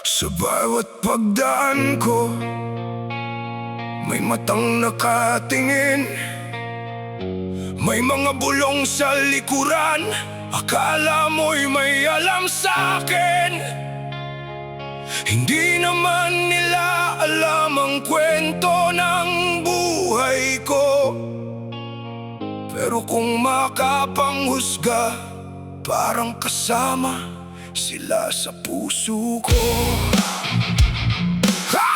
Sa bawat pagdaan ko, may matang nakatingin. May mga bulong sa likuran, akala mo'y may alam sa'kin. Hindi naman nila alam ang kwento ng buhay ko. Pero kung makapanghusga, parang kasama sila sa puso ko. Ha!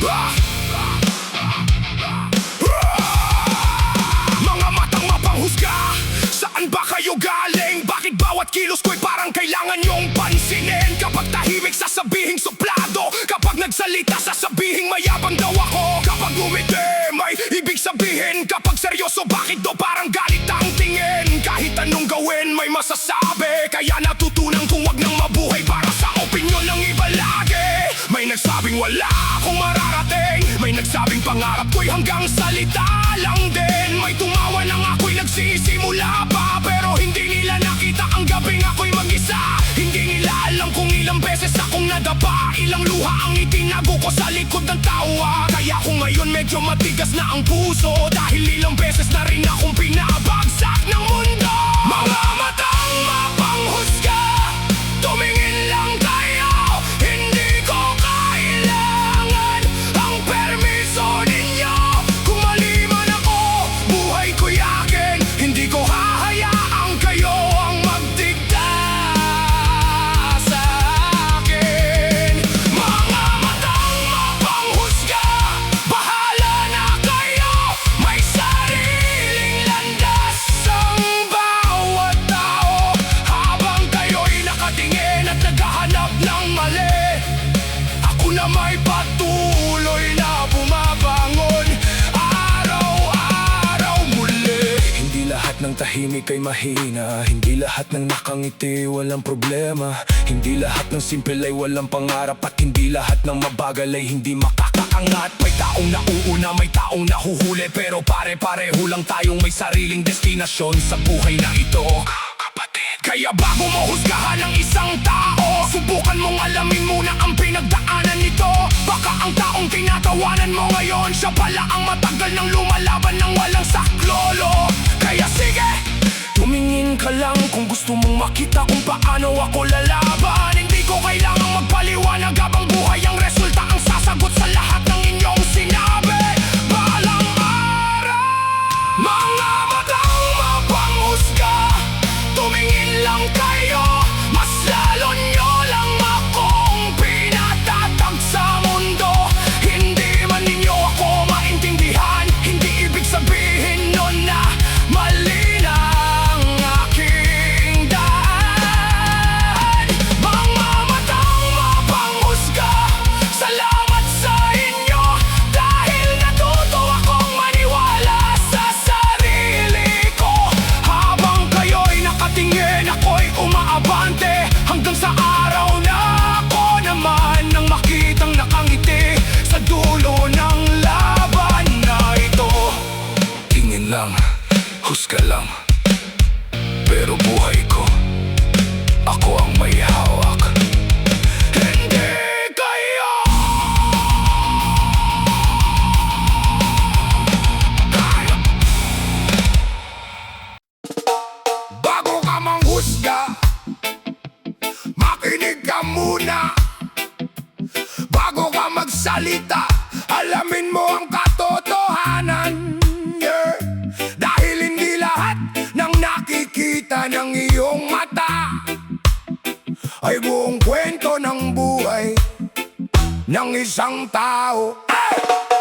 Ah! Mga matang mapanghusga, saan ba kayo galing? Bakit bawat kilos ko'y parang kailangan nyong pansinin? Kapag tahimik sasabihing suplado, kapag nagsalita sasabihing mayabang daw ako. Kapag umiti may ibig sabihin, kapag seryoso bakit do parang galit ang tingin? Kahit anong gawin may masasabi, kaya natutunan kong wag nang mabuhay para sa opinyon ng iba lagi. May nagsabing wala akong mararating, may nagsabing pangarap ko'y hanggang salita lang din. May tumawa nang ako'y nagsisimula pa, pero hindi nila nakita ang gabing ako'y mag-isa. Hindi nila alam kung ilang beses akong nadapa, ilang luha ang itinago ko sa likod ng tawa. Kaya kung ngayon medyo matigas na ang puso, dahil ilang beses na rin akong pinabagsak ng mundo. Mga matang mapanghusga, tumingin lang tayo. Hindi ko kailangan ang permiso ninyo. Kung mali man ako, buhay ko'y akin. Hindi ko hahayaang kayo ang magdikta sa akin. Mga matang mapanghusga, bahala na kayo. May sariling landas ang bawat tao. Habang kayo'y nakatingin at naghahanap ng mali, ako na may patuloy na bumabangon araw-araw muli. Hindi lahat ng tahimik ay mahina, hindi lahat ng nakangiti walang problema, hindi lahat ng simple ay walang pangarap, at hindi lahat ng mabagal ay hindi makakaangat. May taong nauuna, may taong nahuhuli, pero pare-pareho lang tayong may sariling destinasyon sa buhay na ito, kapatid. Kaya bago mo husgahan ang isang tao, subukan mong alamin muna ang pinagdaanan nito. Baka ang taong tinatawanan mo ngayon, siya pala ang matagal nang lumalaban ng walang saklolo. Kaya sige, tumingin ka lang kung gusto mong makita kung paano ako lalaban. Hindi ko kailangang magpaliwanag habang buhay ang resulta ang sasagot sa lahat ng inyong sinabi. Balang araw, mga matang mapanghusga, tumingin lang kayo. Mas lalo nyo lang akong pinatatag sa mundo. Hindi man ninyo ako maintindihan, hindi ibig sabihin nun na mali na ang aking daan. Mga matang mapanghusga, salamat sa inyo, dahil natuto akong maniwala sa sarili ko. Habang kayo'y nakatingin, ako'y umaabante, hanggang sa araw na ako naman nang makitang nakangiti sa dulo ng laban na ito. Tingin lang, husga lang, pero buhay ko, ako ang may hawak. Hindi kayo! Bago ka manghusga, makinig ka muna. Bago ka magsalita, alamin mo ang katotohanan, yeah. Dahil hindi lahat ng nakikita ng iyong mata ay buong kwento ng buhay ng isang tao. Ay!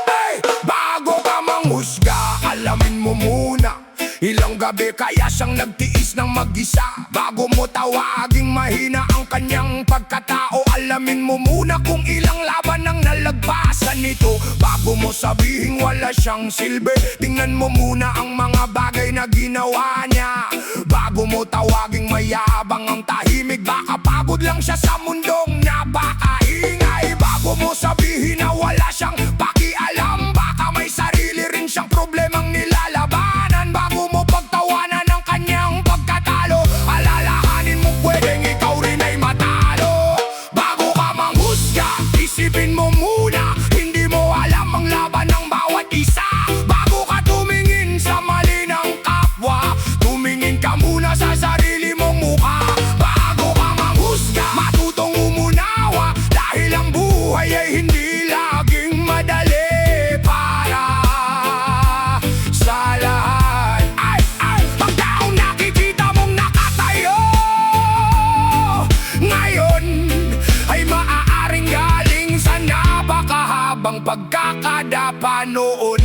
Ay! Bago ka manghusga, alamin mo muna ilang gabi kaya siyang nagtiis ng mag-isa. Bago mo tawaging mahina ang kanyang pagkatao, alamin mo muna kung ilang laban ang nalagpasan nito. Bago mo sabihin wala siyang silbi, tingnan mo muna ang mga bagay na ginawa niya. Bago mo tawaging mayabang ang tahimik, baka pagod lang siya sa mundong napakaingay. Bago mo sabihin na wala siyang pakialam, baka may sarili rin siyang problemang nilalabanan. Bago mo pagtawanan ang kanyang pagkatalo, alalahanin mo pwedeng ikaw rin ay matalo. ang pagkakadapa noon.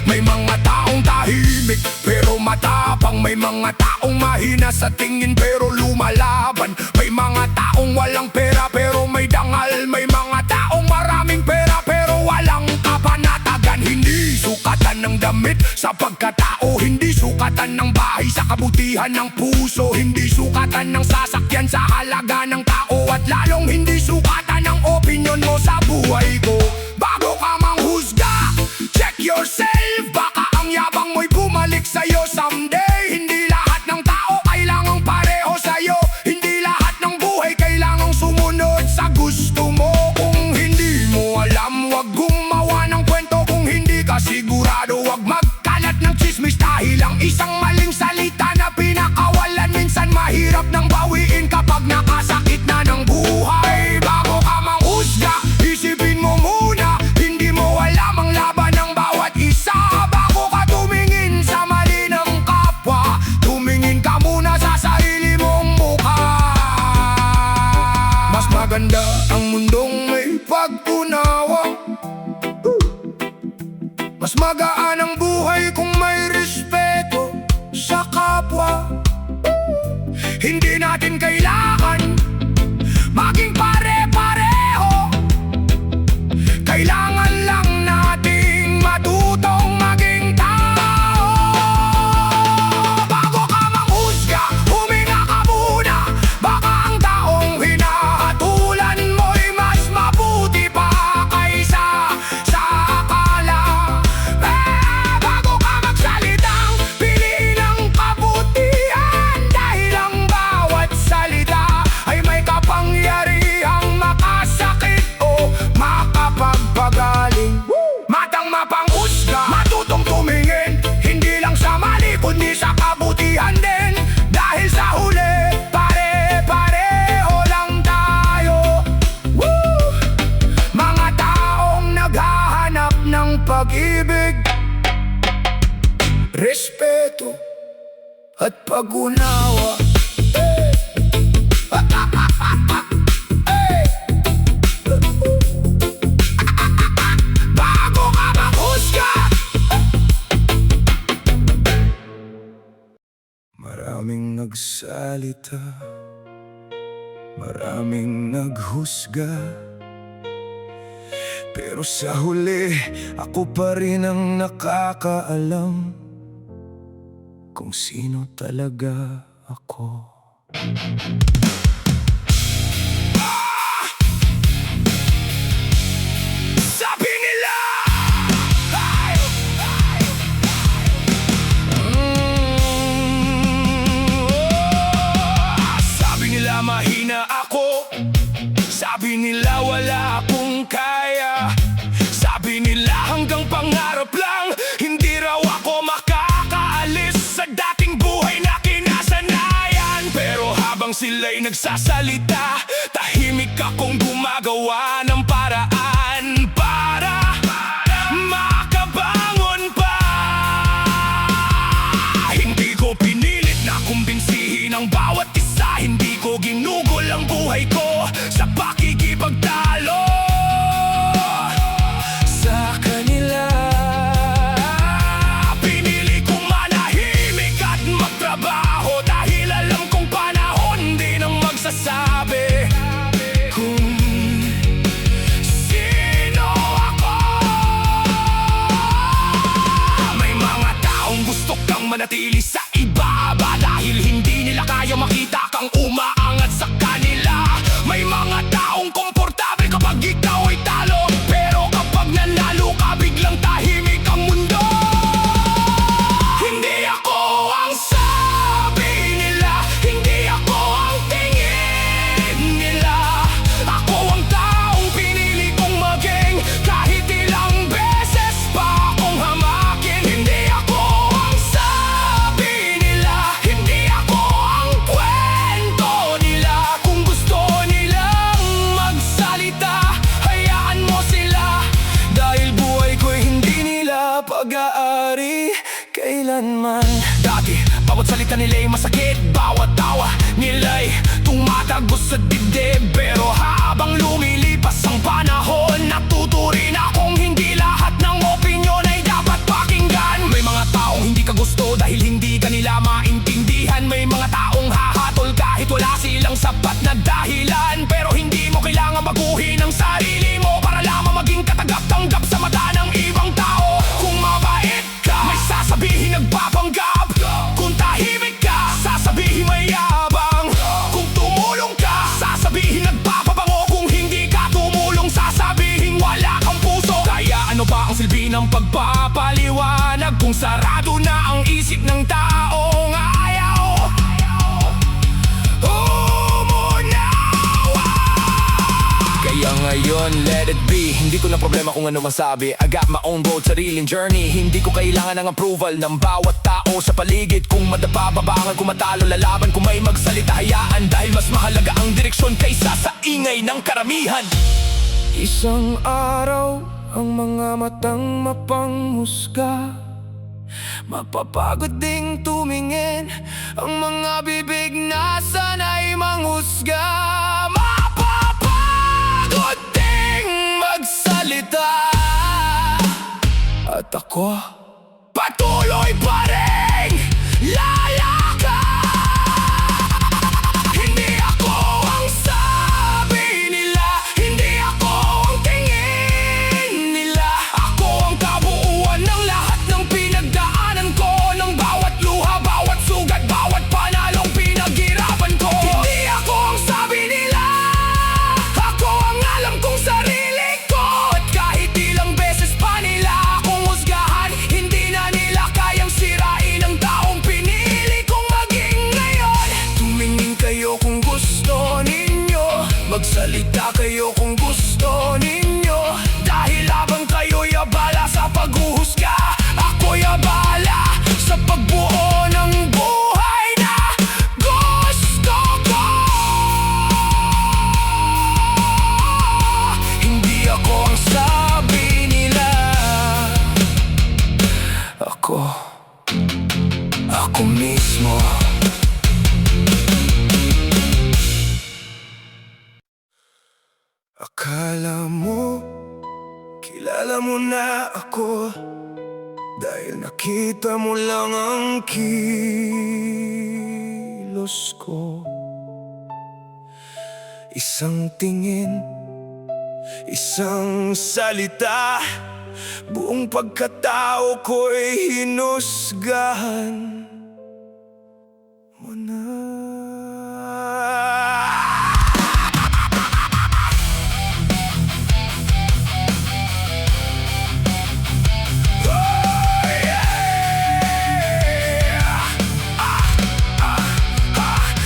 May mga taong tahimik pero matapang. May mga taong mahina sa tingin pero lumalaban. May mga taong walang pera pero may dangal. May mga taong maraming pera pero walang kapanatagan. Hindi sukatan ng damit sa pagkatao, hindi sukatan ng bahay sa kabutihan ng puso, hindi sukatan ng sasakyan sa halaga ng tao, at lalong hindi sukatan ng opinyon mo sa buhay ko. Bago ka manghusga, check yourself. Baka ang yabang mo'y bumalik sa'yo someday. Hindi lahat ng tao kailangang pareho sa'yo. Hindi lahat ng buhay kailangang sumunod sa gusto mo. Kung hindi mo alam, wag gumawa ng kwento. Kung hindi ka sigurado, wag magkalat ng chismis. Dahil ang isang maling salita na pinakawalan minsan mahirap nang bawiin kapag nakasakit na ng buhay. Bago ka manghusga, isipin mo muna. Hindi mo alam ang laban ng bawat isa. Bago ka tumingin sa mali ng kapwa, tumingin ka muna sa sarili mong mukha. Mas maganda ang mundong may pag-unawa. Mas magaan ang buhay kung may respeto sa kapwa. Hindi natin kailangan maging pare-pareho. Kailangan lang nating matutong maging tao. Bago ka manghusga, huminga ka muna. Baka ang taong hinahatulan mo'y mas mabuti pa kaysa sa akala. Bago ka magsalitang piliin ang kabutihan. Dahil ang bawat salita ay may kapangyarihang makasakit o makapagpagaling. Matang mapanghusga, matutong tumingin, hindi lang sa mali kundi sa kabutihan din. Dahil sa huli, pare-pareho lang tayo. Woo! Mga taong naghahanap ng pag-ibig, respeto at pag-unawa. Bago ka manghusga. Maraming nagsalita, maraming naghusga, pero sa huli, ako pa rin ang nakakaalam kung sino talaga ako. Sabi nila, sabi nila mahina ako. Sabi nila wala akong kaya. Sabi nila hanggang pangarap lang. Hindi raw ako makakaalis sa dating buhay na kinasanayan. Pero habang sila'y nagsasalita, tahimik akong gumagawa ng paraan para makabangon pa. Hindi ko pinilit na kumbinsihin ang bawat isa. Hindi ko ginugol ang buhay ko sa pakikipagtalo sa kanila. Pinili kong manahimik at magtrabaho dahil alam kong panahon din ang magsasabi kung sino ako. May mga taong gusto kang manatili sa ibaba dahil hindi nila kaya makita kang umaangat sa kanila. May mga taong komportable kapag ikaw ay talo, pero kapag nanalo ka biglang tahimik ang mundo. Hindi ako ang sabi nila, hindi ako ang tingin nila. Ako ang taong pinili kong maging kahit ilang beses pa akong hamakin. Hindi ako ang sabi nila, hindi ako ang kwento nila. Kung gusto nilang magsalita, hayaan mo sila. Dahil buhay ko'y hindi nila pag-aari kailanman. Dati, bawat salita nila'y masakit, bawat tawa nila'y tumatagos sa dibdib. Pero habang lumilipas ang panahon, natutunan ng pagpapaliwanag kung sarado na ang isip ng taong ayaw umunawa. Kaya ngayon, let it be. Hindi ko na problema kung ano masabi. I got my own road, sariling journey. Hindi ko kailangan ng approval ng bawat tao sa paligid. Kung madapa, babangan, kung matalo, lalaban. Kung may magsalita, hayaan. Dahil mas mahalaga ang direksyon kaysa sa ingay ng karamihan. Isang araw, ang mga matang mapanghusga, mapapagod ding tumingin. Ang mga bibig na sanay manghusga, mapapagod ding magsalita. At ako, patuloy pa rin lalakad. Hindi ako ang sabi nila, hindi ako ang tingin nila. Ako ang kabuuan ng lahat ng pinagdaanan ko, ng bawat luha, bawat sugat, bawat panalong pinaghirapan ko. Hindi ako ang sabi nila, ako ang alam kong sarili ko. At kahit ilang beses pa nila akong husgahan, hindi na nila kayang sirain ang taong pinili kong maging ngayon. Tumingin kayo kung gusto ninyo, magsalita kayo kung gusto ninyo. Dahil habang kayo'y abala sa paghuhusga, ako'y abala sa pagbuo ng buhay na gusto ko. Hindi ako ang sabi nila, ako mismo. Akala mo, kilala mo na ako, dahil nakita mo lang ang kilos ko. Isang tingin, isang salita, buong pagkatao ko'y hinusgahan mo na.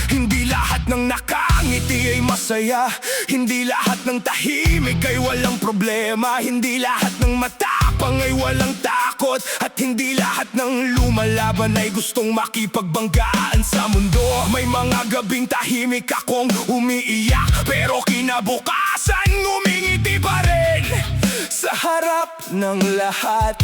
Hindi lahat ng nakangiti ay masaya, hindi lahat ng tahimik ay walang problema, hindi lahat ng matapang ay walang takot, at hindi lahat ng lumalaban ay gustong makipagbanggaan sa mundo. May mga gabing tahimik akong umiiyak, pero kinabukasan ngumingiti pa rin sa harap ng lahat.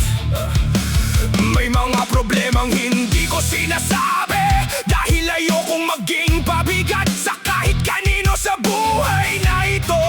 May mga problemang hindi ko sinasabi, dahil ayokong maging pabigat sa kahit kanino sa buhay na ito.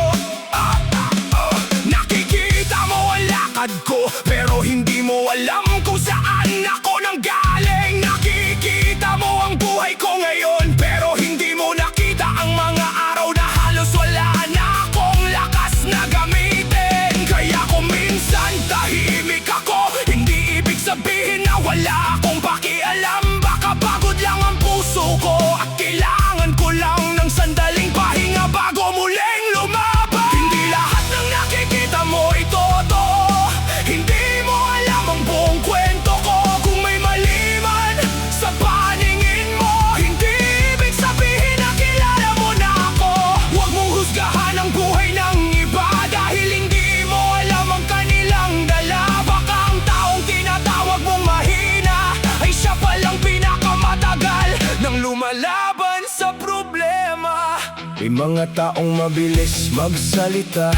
Nakikita mo ang lakad ko, pero hindi mo alam kung saan ako nanggaling. Nakikita mo ang buhay ko ngayon, pero hindi mo nakita ang mga araw na halos wala na akong lakas na gamitin. Kaya kung minsan tahimik ako, hindi ibig sabihin na wala akong pakialam. Baka pagod lang ang puso ko, at kailangan ko lang ng sandaling pahinga bago muling lumaban. Hindi lahat ng nakikita mo ay totoo, hindi mo alam ang buong kwento ko. Kung may mali man sa paningin mo, hindi ibig sabihin na kilala mo na ako. Huwag mong husgahan ang buhay ng iba, dahil hindi mo alam ang kanilang dala. Baka ang taong tinatawag mong mahina ay siya palang pinakamatagal nang lumalaban sa problema. May mga taong mabilis magsalita,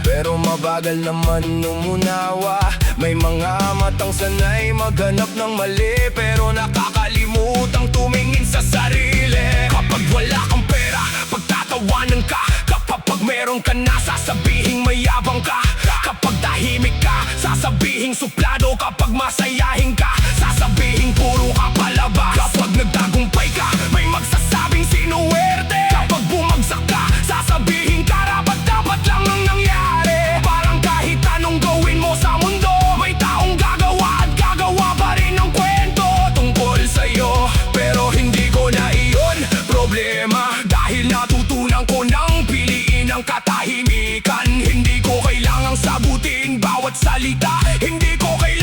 pero mabagal naman umunawa. May mga matang sanay maghanap ng mali, pero nakakalimutang tumingin sa sarili. Kapag wala kang pera, pagtatawanan ka. Kapag meron ka na, sasabihing mayabang ka. Kapag tahimik ka, sasabihing suplado. Kapag masayahin ka, sasabihing puro ka palaba. Kapag nagtagumpay ka, may magsasabing sinuwerte. Kapag bumagsak ka, sasabihin karapat-dapat lang ang nangyari. Parang kahit anong gawin mo sa mundo, may taong gagawa at gagawa pa rin ng kwento tungkol sa'yo. Pero hindi ko na iyon problema, dahil natutunan ko nang piliin ang katahimikan. Hindi ko kailangang sagutin bawat salita, hindi ko kailangang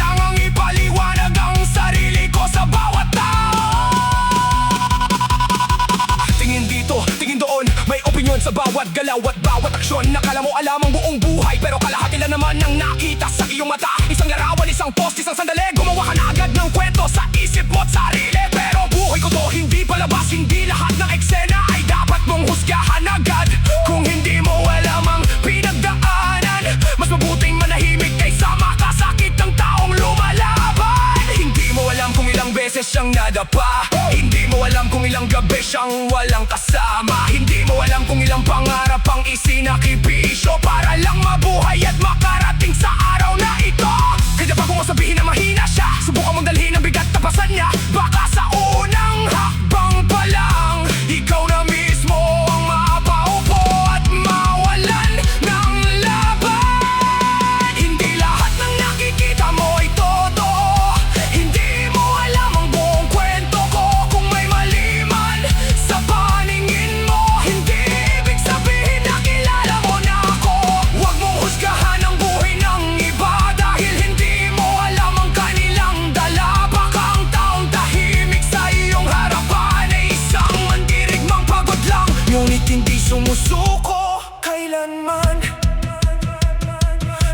Sa bawat galaw at bawat aksyon, nakala mo alam ang buong buhay, pero kalahati lang naman ang nakita sa iyong mata. Isang larawan, isang post, isang sandali, gumawa ka na agad ng kwento sa isip mo at sarili. Pero buhay ko to, hindi palabas, hindi lahat ng eksena ay dapat mong husgahan agad. Kung hindi mo alam ang pinagdaanan, mas mabuting manahimik kaysa makasakit ng taong lumalaban. Hindi mo alam kung ilang beses siyang nadapa, hindi mo alam kung ilang gabi siyang walang kasama, hindi mo alam kung ilang pangarap ang isinakripisyo para lang mabuhay at makarating sa araw na ito. Kaya bago mo sabihin na mahina siya, subukan mong dalhin ang bigat na pasan niya. Baka sa unang hakbang pa lang, ikaw na mismo ang mapaupo at mawalan ng laban. Hindi lahat ng nakikita mo ay totoo, hindi mo alam ang buong kwento ko. Kung may mali man sa paningin mo, hindi ibig sabihin na kilala mo na ako. Huwag mong husgahan ang buhay ng iba dahil hindi mo alam ang kanilang dala. Baka ang taong tahimik sa iyong harapan ay isang mandirigmang pagod lang, ngunit hindi sumusuko kailanman.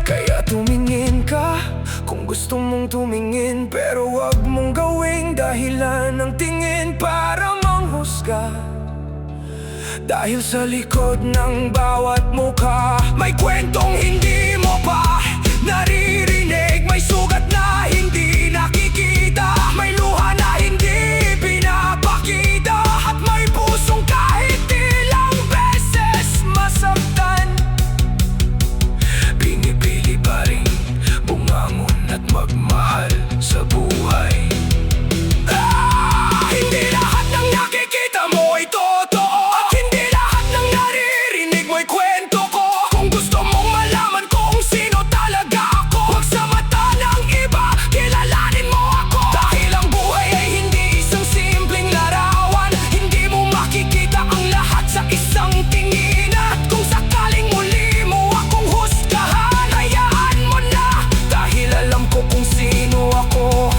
Kaya tumingin ka kung gusto mong tumingin, pero wag mong gawing dahilan ng tingin para manghusga. Dahil sa likod ng bawat mukha may kwentong hindi mo pa naririnig, may sugat na hindi nakikita, may luha na hindi pinapakita, at may pusong kahit ilang beses masaktan. Pinipili pa rin bumangon at magmahal sa buhay. Hindi lahat ng nakikita mo ay totoo, at hindi lahat ng naririnig mo'y kwento ko. Kung gusto mong malaman kung sino talaga ako, wag sa mata ng iba, kilalanin mo ako. Dahil ang buhay ay hindi isang simpleng larawan, hindi mo makikita ang lahat sa isang tingin. At kung sakaling muli mo akong husgahan, hayaan mo na, dahil alam ko kung sino ako.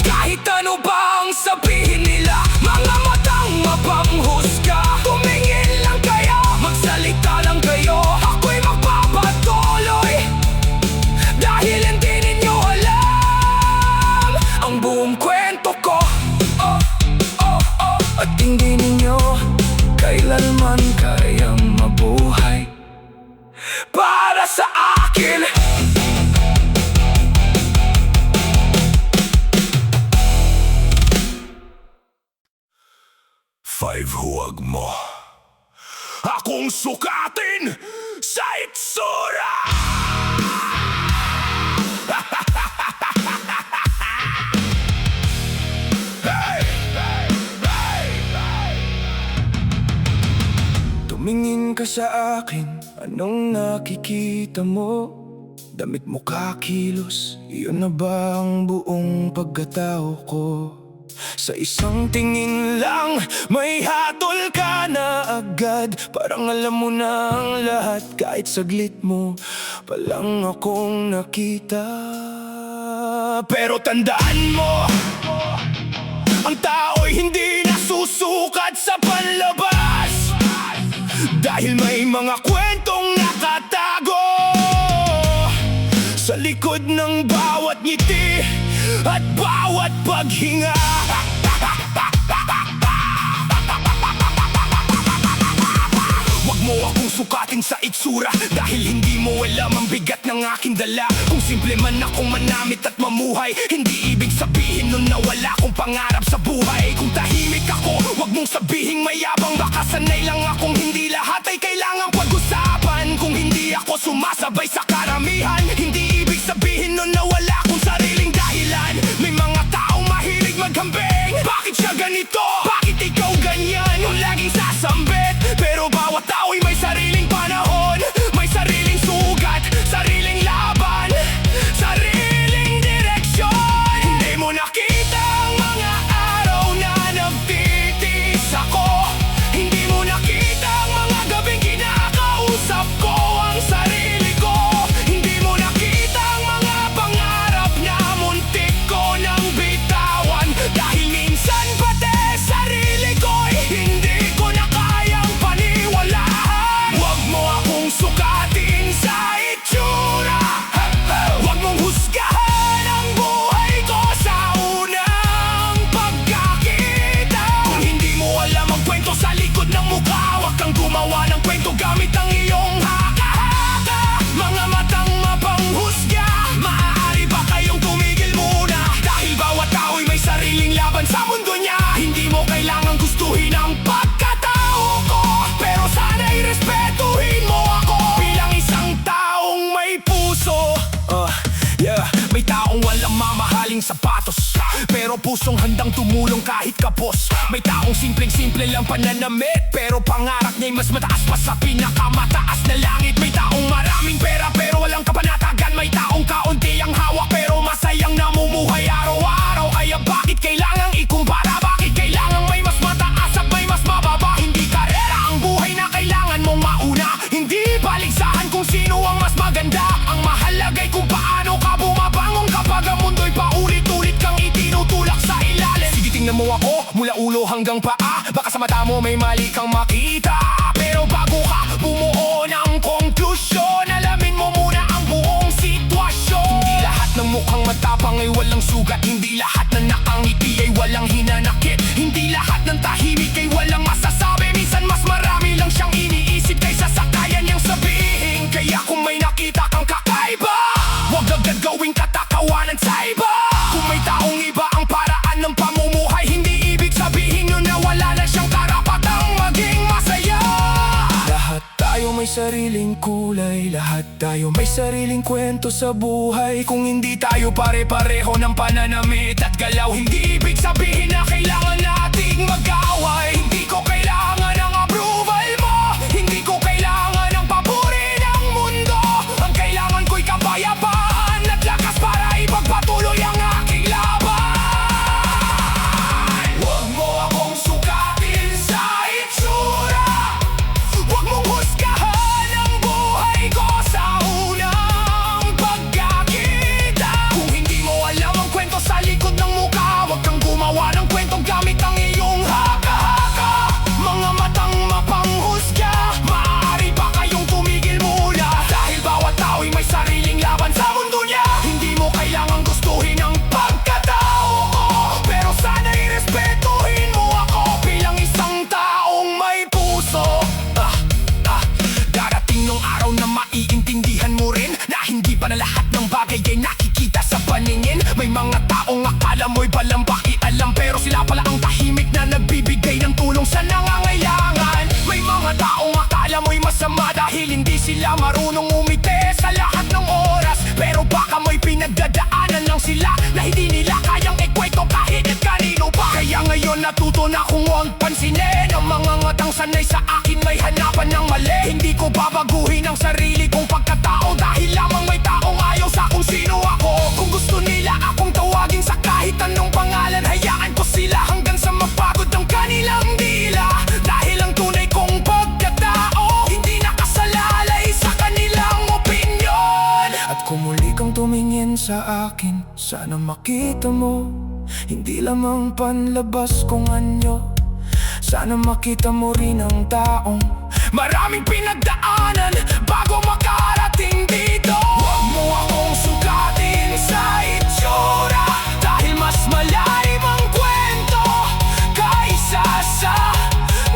Kahit ano ba ang sabihin nila, mga matang mapanghusga, tumingin lang kayo, magsalita lang kayo, ako'y magpapatuloy. Dahil hindi ninyo alam ang buong kwento ko, at hindi ninyo kailanman kayang mabuhay para sa akin. Five, huwag mo akong sukatin sa itsura. Tumingin ka sa akin, anong nakikita mo? Damit mo kakilos, iyon na ba ang buong pagkatao ko? Sa isang tingin lang, may hatol ka na agad, parang alam mo na ang lahat, kahit saglit mo palang akong nakita. Pero tandaan mo, ang tao'y hindi nasusukat sa panlabas, dahil may mga kwentong nakatago sa likod ng bawat ngiti at bawat paghinga. Wag mo akong sukatin sa itsura, dahil hindi mo alam ang bigat ng aking dala. Kung simple man akong manamit at mamuhay, hindi ibig sabihin nun na wala akong pangarap sa buhay. Kung tahimik ako, wag mong sabihing mayabang, baka sanay lang akong hindi lahat ay kailangang pag-usapan. Kung hindi ako sumasabay sa karamihan, hindi ibig sabihin nun na wala akong sariling dahilan. May mga taong mahilig maghambing, bakit siya ganito? Bakit ikaw ganyan? Yung laging sasambit, pero bawat tao'y may sariling panahon, may sariling sugat, sariling laban, sariling direksyon. Hindi mo nakita ang mga araw na nagtitiis ako, hindi mo nakita pero pusong handang tumulong kahit kapos. May taong simpleng-simple lang pananamit, pero pangarap niya'y mas mataas pa sa pinakamataas na langit. May taong maraming pera pero walang kapanatagan. May taong kaunti ang hawak pero masayang namumuhay araw-araw. Kaya bakit kailangang ikumpara? Bakit kailangang may mas mataas at may mas mababa? Hindi karera ang buhay na kailangan mong mauna. Hindi baligsahan kung sino ang mas maganda. Ang mahalagay kung paano ka bumabangon kapag ang mundo'y paulit-ulit kang itinutulak sa ilalim. Sige, tingnan mo ako mula ulo hanggang paa. Baka sa mata mo may mali kang makita, pero bago ka bumuo ng konklusyon, alamin mo muna ang buong sitwasyon. Hindi lahat ng mukhang matapang ay walang sugat. Hindi lahat ng nakangiti ay walang hinanakit. Hindi lahat ng tahimik ay walang masasabi. Minsan mas marami lang siyang iniisip kaysa sa kaya niyang sabihin. Kaya kung may nakita kang kakaiba, huwag agad gawing katakawanan sa iba. Kung may taong iba ang paraan ng pamumuhay, hindi ibig sabihin yun na wala na siyang karapatang maging masaya. Lahat tayo may sariling kulay, lahat tayo may sariling kwento sa buhay. Kung hindi tayo pare-pareho ng pananamit at galaw, hindi ibig sabihin na kailangan nating mag-away. Hindi ko kailangan ng approval mo, hindi ko kailangan ng papuri ng mundo. Ang kailangan ko'y kapayapaan at lakas para ipagpatuloy ang aking laban. Huwag mo akong sukatin sa itsura, huwag mong husgahan ang buhay ko sa unang pagkakita. Kung hindi mo alam ang kwento sa likod ng mukha, huwag kang gumawa ng kwentong gamit ang iyong haka-haka. Mga matang mapanghusga, maaari ba kayong tumigil muna? Dahil bawat tao'y may sariling laban sa mundo niya. Hindi mo kailangang gustuhin ang pagkatao ko, pero sana'y respetuhin mo ako bilang isang taong may puso. Darating nung araw na maiintindihan mo rin na hindi pa na lahat ng bagay ay nakikita sa paningin. May mga taong akala mo'y balang pakialam, pero sila pala ang tahimik na nagbibigay ng tulong sa nangangailangan. May mga taong akala mo'y masama dahil hindi sila marunong umite sa lahat ng oras, pero baka mo'y pinagdadaanan lang sila na hindi nila kayang ikwento kahit at kanino pa. Kaya ngayon natuto na kung huwag pansinin ang mga ngatang sanay sa akin may hanapan ng mali. Hindi ko babaguhin ang sarili kong pagkatao dahil lamang may taong ayaw sa kung sino ako. Kung gusto nila akong tawagin sa kahit anong pangalan, hayaan ko sila hanggang sa mapagod ang kanilang dila. Dahil ang tunay kong pagkatao hindi nakasalalay sa kanilang opinyon. At kung muli kang tumingin sa akin, sana makita mo hindi lamang panlabas kong anyo. Sana makita mo rin ang taong maraming pinagdaanan bago makarating dito. Huwag mo akong sukatin sa itsura, dahil mas malalim ang kwento kaysa sa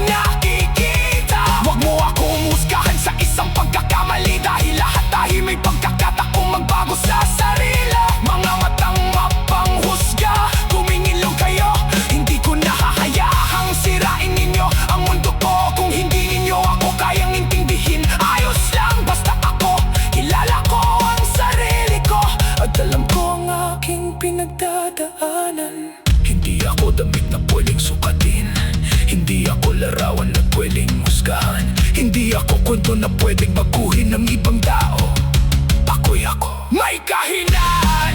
nakikita. Huwag mo akong husgahan sa isang pagkakamali, dahil lahat tayo may pagkakataong magbago sa sarili. Mga matang mapanghusga, tumingin lang kayo. Hindi ko nahahayahang sirain ninyo ang mundo ko. Kung hindi ninyo ako kayang intindihin, ayos lang, basta ako kilala ko ang sarili ko at alam ko ang aking pinagdadaanan. Hindi ako damit na pwedeng sukatin, hindi ako larawan na pwedeng husgahan, hindi ako kwento na pwedeng baguhin ng ibang tao. Ako'y ako, may kahinaan.